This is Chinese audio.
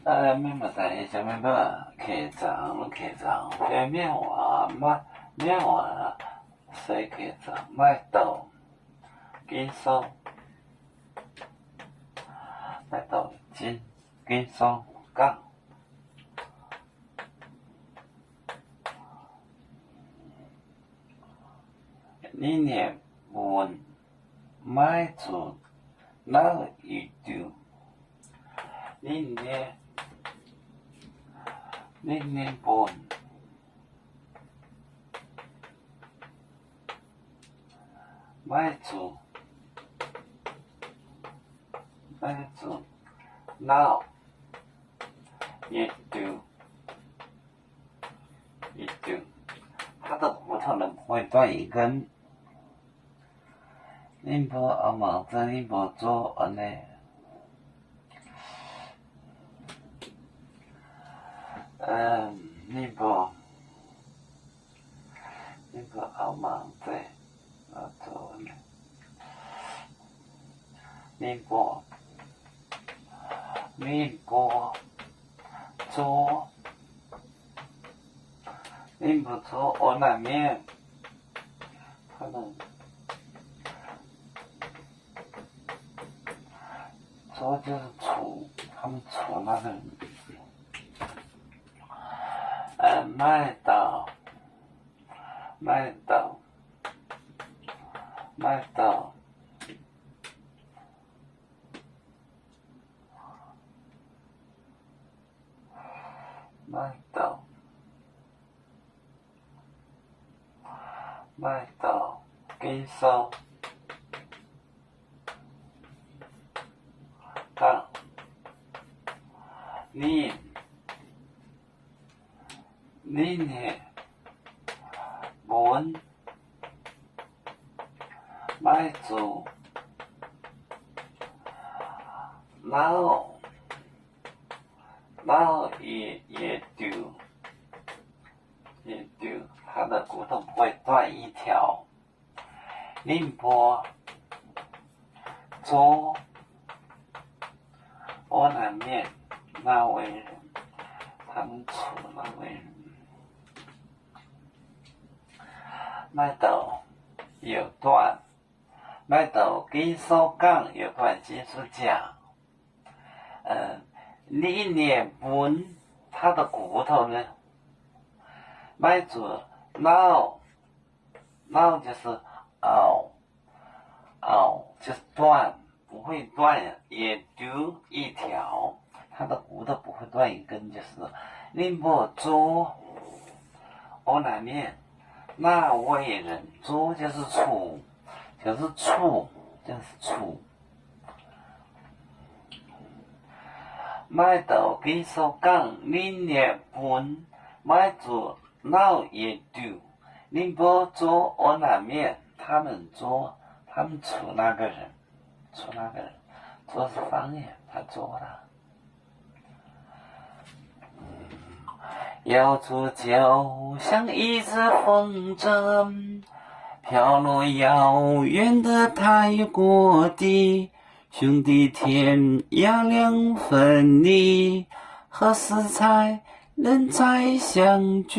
面目在下面吧，客长，面话谁客长买到，金收，买到金收杠，你年问买住哪一丢？你年本买住哪一丢？它的骨头呢不会断一根。你不阿忙着，你不做安尼。你不阿忙着，做安尼。你不做我那面，他们做就是处，他们处那个卖到，卖到，金收，杠，你呢？本买住老也丢，它的骨头不会断一条。宁波做我南面那位人，他们处那位人，麦斗有断，麦斗金收杠有断金属架。你年本它的骨头呢，买住脑就是就是断，不会断，也丢一条，它的骨头不会断一根，就是宁波做我那面那位人做就是处。买到金收杠，你年本买住脑也丢。宁波做我那面，他们处那个人，做是方言，他做了。遥祝就像一只风筝，飘落遥远的泰国地，兄弟天涯两分离，何时才能再相聚？